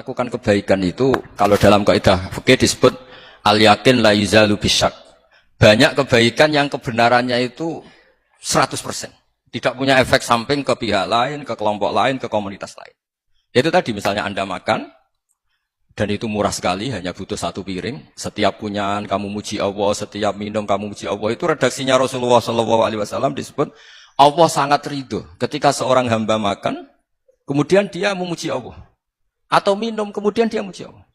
Melakukan kebaikan itu kalau dalam kaidah fikih disebut al-yakin la yuzalu bisyak. Banyak kebaikan yang kebenarannya itu 100%. Tidak punya efek samping ke pihak lain, ke kelompok lain, ke komunitas lain. Itu tadi misalnya Anda makan dan itu murah sekali, hanya butuh 1 piring. Setiap punyaan kamu muji Allah, setiap minum kamu muji Allah. Itu redaksinya Rasulullah SAW disebut Allah sangat ridho ketika seorang hamba makan, kemudian dia memuji Allah. Atau minum, kemudian dia muji Allah.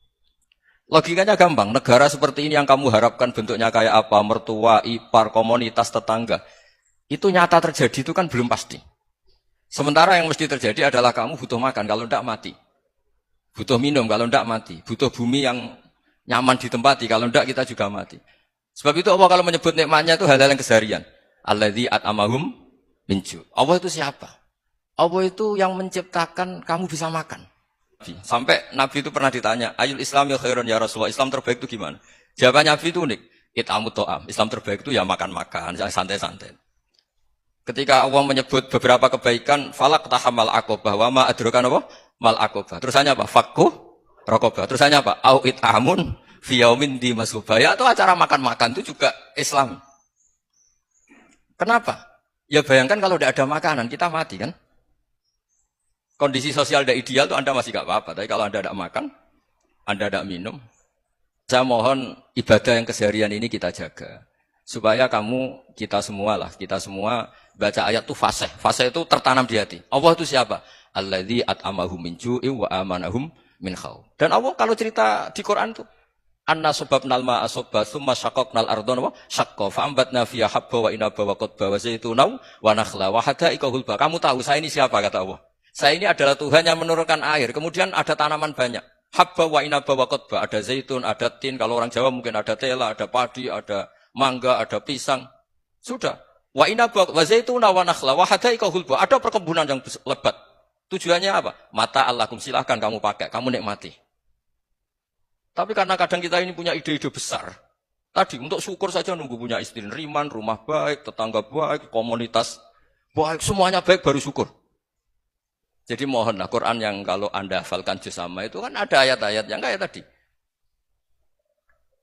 Logikanya gampang, negara seperti ini yang kamu harapkan bentuknya kayak apa, mertua, ipar, komunitas, tetangga. Itu nyata terjadi itu kan belum pasti. Sementara yang mesti terjadi adalah kamu butuh makan, kalau tidak mati. Butuh minum, kalau tidak mati. Butuh bumi yang nyaman ditempati, kalau tidak kita juga mati. Sebab itu Allah kalau menyebut nikmatnya itu hal-hal yang keseharian. Alladzi at'amahum min ju'. Allah itu siapa? Allah itu yang menciptakan kamu bisa makan. Sampai Nabi itu pernah ditanya, ayul Islam ya khairun ya Rasulullah, Islam terbaik itu gimana? Jawabannya Nabi itu unik, it'amut to'am. Islam terbaik itu ya makan-makan, santai-santai. Ketika Allah menyebut beberapa kebaikan, falak tahamal aqobah, wa ma adrokan apa? Mal aqobah. Terusannya apa? Fakku rokobah. Terusannya apa? Au it'amun fiyaumin di masubaya. Itu acara makan-makan itu juga Islam. Kenapa? Ya bayangkan kalau tidak ada makanan, kita mati kan? Kondisi sosial tidak ideal itu Anda masih gak apa-apa. Tapi kalau Anda tidak makan, Anda tidak minum, saya mohon ibadah yang keseharian ini kita jaga. Supaya kita semua baca ayat itu fasih. Fasih itu tertanam di hati. Allah itu siapa? Alladzi at'amahum min ju'i wa amanahum min khauf. Dan Allah kalau cerita di Quran itu, anna sababnal ma'a sabba tsumma syaqqaqnal ardha wa syaqqa fa ambatna fiha habba wa inaba wa qadba wa zaituna wa nakhla wa hada'iqa hulba. Kamu tahu saya ini siapa kata Allah? Saya ini adalah Tuhan yang menurunkan air. Kemudian ada tanaman banyak. Habba wa inaba wa qadba. Ada zaitun, ada tin. Kalau orang Jawa mungkin ada tela, ada padi, ada mangga, ada pisang. Sudah. Wa inaba wa zaituna wa nakhla wa hada'iqa hulba. Ada perkebunan yang lebat. Tujuannya apa? Mata Allahkum, silahkan kamu pakai, kamu nikmati. Tapi karena kadang kita ini punya ide-ide besar. Tadi untuk syukur saja nunggu punya istri riman, rumah baik, tetangga baik, komunitas baik, semuanya baik baru syukur. Jadi mohonlah Quran yang kalau Anda hafalkan juz amma itu kan ada ayat-ayat yang kayak tadi.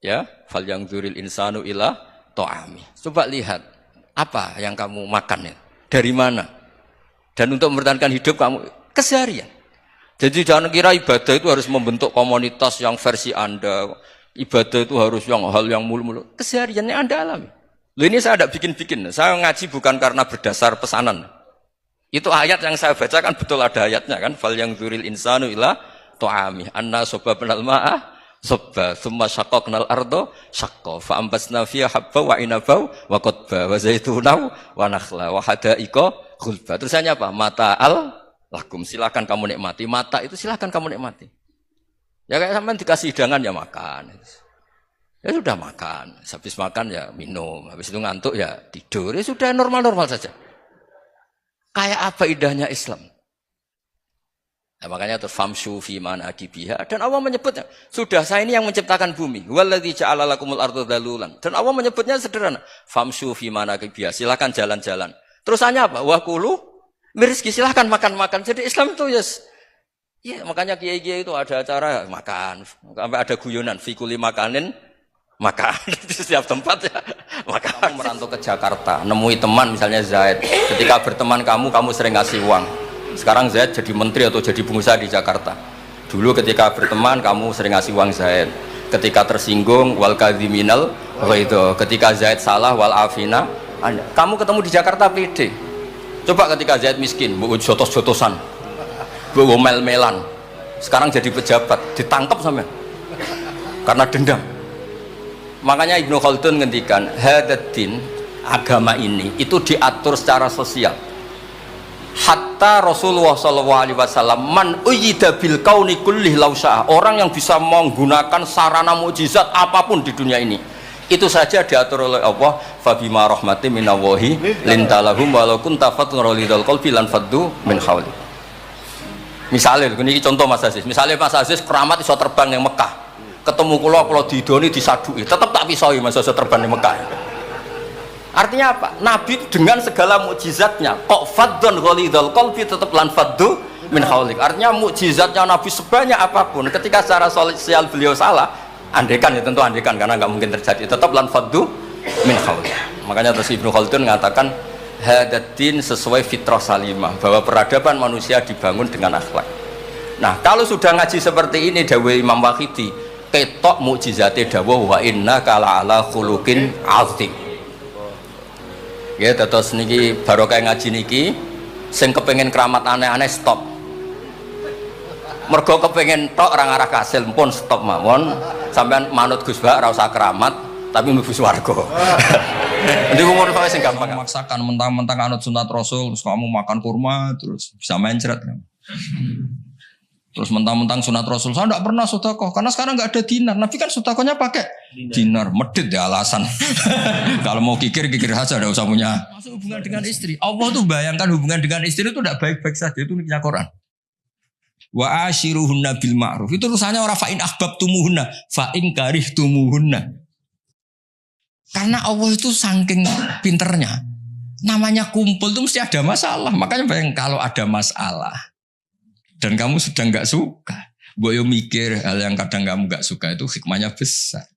Ya, fal yanzuril insanu ila ta'ami. Coba lihat apa yang kamu makan ya? Dari mana? Dan untuk mempertahankan hidup kamu keseharian. Jadi jangan kira ibadah itu harus membentuk komunitas yang versi Anda. Ibadah itu harus yang hal yang mulu-mulu. Kesehariannya Anda alami. Loh ini saya tidak bikin-bikin. Saya ngaji bukan karena berdasar pesanan. Itu ayat yang saya baca kan betul ada ayatnya kan. Fal yang zuril insanu ila to'ami. Anna sobabnal ma'ah sobba. Thumma syaqqaqnal ardo syaqqa. Fa'ambasna fiha habba wa inabau wa qadba. Wa zaitunaw wa nakhla wa hada'iqa khulba. Terusannya apa? Mata'al lakum. Silakan kamu nikmati. Mata itu silakan kamu nikmati. Ya kayak sampean dikasih hidangan ya makan. Ya sudah makan. Habis makan ya minum. Habis itu ngantuk ya tidur. Ya sudah normal-normal saja. Kayak apa indahnya Islam? Nah, makanya itu famshu fi manakibiha. Dan Allah menyebutnya, sudah saya ini yang menciptakan bumi. Walladzi ja'ala lakumul arda dalulan. Dan Allah menyebutnya sederhana, famshu fi manakibiha. Silakan jalan-jalan. Terusannya apa? Wa kulu mirizki, silakan makan-makan. Jadi Islam itu ya makanya kiai-kiai itu ada acara makan. Sampai ada guyonan fi kulli makanin makan. Di setiap tempat ya makan. Kamu merantau ke Jakarta, nemui teman misalnya Zaid. Ketika berteman kamu sering ngasih uang. Sekarang Zaid jadi menteri atau jadi pengusaha di Jakarta. Dulu ketika berteman kamu sering ngasih uang Zaid. Ketika tersinggung wal kadhiminal itu. Ketika Zaid salah wal afina. Kamu ketemu di Jakarta pede. Coba ketika Zaid miskin, bu jotos-jotosan, bu mel-melan. Sekarang jadi pejabat, ditangkap sampean karena dendam. Makanya Ibnu Khaldun ngendikan, hadatin agama ini itu diatur secara sosial. Hatta Rasulullah SAW man uyyida bil kauni kullih lausa'ah. Orang yang bisa menggunakan sarana mukjizat apapun di dunia ini, itu saja diatur oleh Allah. Fabima rahmatin minallahi lintalahum walau kunta fatun ghalidhal qalbi lan faddu min hawli. Misalnya, ini contoh Mas Aziz. Misalnya Mas Aziz keramat iso terbang yang Mekah. Ketemu kalau didoni disadui, tetap tak pisoi Mas Aziz terbang di Mekah. Artinya apa? Nabi dengan segala mukjizatnya kok faddun ghalidhal qalbi tetap lan faddu min haulik. Artinya mukjizatnya Nabi sebanyak apapun, ketika secara sosial beliau salah, andekan ya tentu andekan karena nggak mungkin terjadi, tetap lan faddu min haulik. Makanya terus Ibnu Khaldun mengatakan hadatin sesuai fitrah salimah, bahwa peradaban manusia dibangun dengan akhlak. Nah, kalau sudah ngaji seperti ini dawuh Imam Waqidi, ketok mukjizate dawuh wa innaka la'ala khuluqin 'azim. Ya, terus niki barokah ngaji niki sing kepengin keramat aneh-aneh stop. Mergo kepengin tok orang arah kasil pun stop mawon. Sampean manut Gus Ba ora usah keramat tapi mlebu swarga. Ndi umur kok sing gampang memaksakan mentang-mentang anut sunat Rasul terus kamu makan kurma terus bisa mencret kan. Terus mentang-mentang sunat Rasul, saya tidak pernah sedekah karena sekarang nggak ada dinar. Nabi kan sedekahnya pakai dinar, medit ya alasan. Kalau mau kikir saja, tidak usah punya. Masuk hubungan dengan istri, Allah tuh bayangkan hubungan dengan istri itu tidak baik-baik saja, itu niknya Quran. Wa ashiruhunna bil ma'ruf. Itu urusannya orang fa'in ahbabtumuhunna, fa'in karihtumuhunna. Karena Allah itu saking pinternya, namanya kumpul itu mesti ada masalah. Makanya bayang kalau ada masalah. Dan kamu sudah nggak suka, boyo mikir hal yang kadang kamu nggak suka itu hikmahnya besar.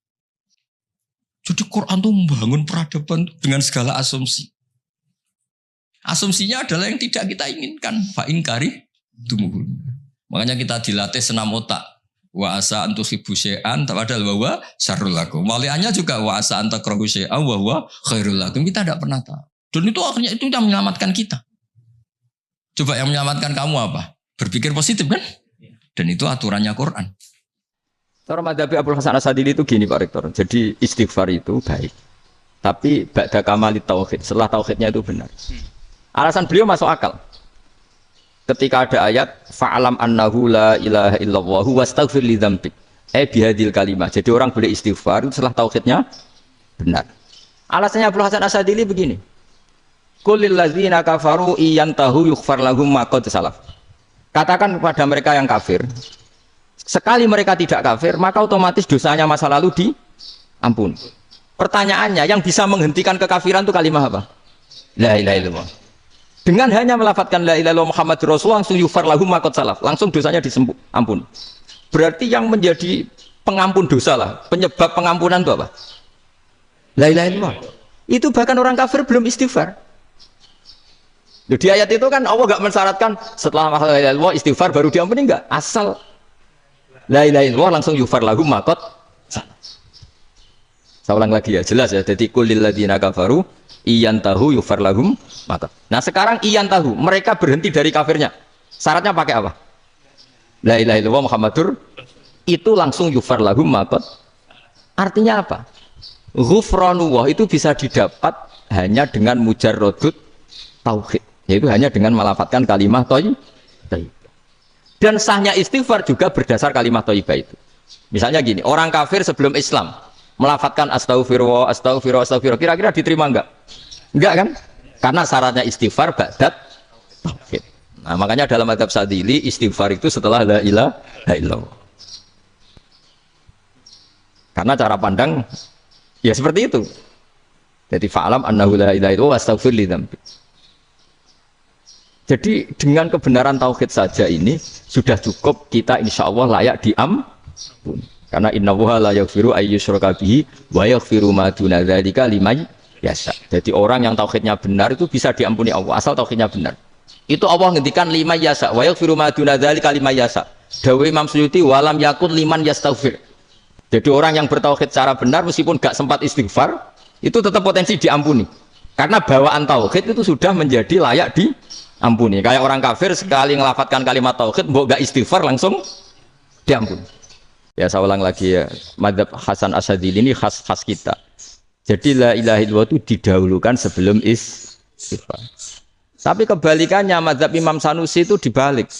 Jadi Quran tuh membangun peradaban dengan segala asumsi. Asumsinya adalah yang tidak kita inginkan. Fa'in kari tumuhun. Makanya kita dilatih senam otak. Wa asa antuhibu syai'an padahal wa syarrul lakum. Waliannya juga wa asa antakrahu syai'an wa khairul lakum. Kita tidak pernah tahu. Dan itu akhirnya itu yang menyelamatkan kita. Coba yang menyelamatkan kamu apa? Berpikir positif kan? Dan itu aturannya Quran. Cara madzhab Abdul Hasan Asadili itu gini Pak Rektor. Jadi istighfar itu baik. Tapi ba'da kamalit tauhid, setelah tauhidnya itu benar. Alasan beliau masuk akal. Ketika ada ayat fa'alam annahu la ilaha illallah wastaghfir li dzambik. Bihadil kalimah. Jadi orang boleh istighfar itu setelah tauhidnya benar. Alasannya Abdul Hasan Asadili begini. Qul lil ladzina kafaru iyantahu yughfar lahum ma qad salaf. Katakan kepada mereka yang kafir, sekali mereka tidak kafir, maka otomatis dosanya masa lalu diampuni. Pertanyaannya, yang bisa menghentikan kekafiran itu kalimat apa? La ilaha illallah. Dengan hanya melafadzkan la ilaha illallah Muhammadur Rasulullah, langsung yufar lahum ma qad salaf, langsung dosanya diampuni. Berarti yang menjadi pengampun dosa lah, penyebab pengampunan itu apa? La ilaha illallah. Itu bahkan orang kafir belum istighfar. Di ayat itu kan Allah enggak mensyaratkan setelah la ilaha illallah istighfar baru diampuni, enggak. Asal la ilaha illallah langsung yufar lahum ma qad salaf. Saya ulang lagi ya, jelas ya. Jadi qul lil ladzina kafaru iyantahu yufar lahum ma qad. Nah, sekarang iyantahu, mereka berhenti dari kafirnya. Syaratnya pakai apa? La ilaha illallah Muhammadur, itu langsung yufar lahum ma qad. Artinya apa? Ghufranullah itu bisa didapat hanya dengan mujarradut tauhid. Yaitu hanya dengan melafadzkan kalimat thayyibah. Dan sahnya istighfar juga berdasar kalimat thayyibah itu. Misalnya gini, orang kafir sebelum Islam melafadzkan astaghfirullah, astaghfirullah, astaghfirullah, kira-kira diterima enggak? Enggak kan? Karena syaratnya istighfar ba'dat tauhid. Nah, makanya dalam madzhab Sadili istighfar itu setelah la ilaha illallah. Karena cara pandang ya seperti itu. Jadi fa'alam annahu la ilaha illallah wastaghfir li dzambik. Jadi dengan kebenaran tauhid saja ini sudah cukup kita insya Allah layak diampuni. Karena innallaha la yaghfiru ayyusyraka bihi wa yaghfiru ma duna dzalika liman yasha. Jadi orang yang tauhidnya benar itu bisa diampuni Allah asal tauhidnya benar. Itu Allah ngendikan liman yasha wa yaghfiru ma duna dzalika liman yasha. Dawuh Imam Suyuti walam yakun liman yastaghfir. Jadi orang yang bertauhid secara benar meskipun gak sempat istighfar itu tetap potensi diampuni. Karena bawaan tauhid itu sudah menjadi layak diampuni. Kayak orang kafir sekali ngelafadzkan kalimat tauhid, mbok gak istighfar langsung diampuni. Ya saya ulang lagi ya, madzhab Hasan Asyadzili ini khas kita. Jadi la ilaha illallah itu didahulukan sebelum istighfar. Tapi kebalikannya madzhab Imam Sanusi itu dibalik.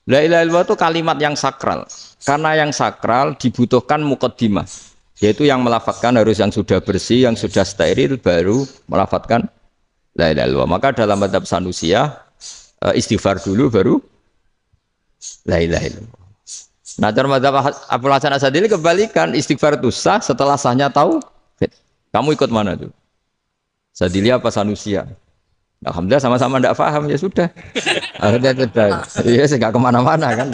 La ilaha illallah itu kalimat yang sakral. Karena yang sakral dibutuhkan muqaddimah. Yaitu yang melafadzkan harus yang sudah bersih, yang sudah steril baru melafadzkan la ilaha illallah. Maka dalam madzhab Sanusiyah istighfar dulu baru la ilaha illallah. Nah, dalam madzhab Abdul Hasan Asyadzili kebalikan, istighfar itu sah setelah sahnya tauhid. Kamu ikut mana tuh? Asyadzili apa Sanusiyah? Alhamdulillah sama-sama tidak paham ya sudah. Akhirnya sudah, iya sih nggak kemana-mana kan.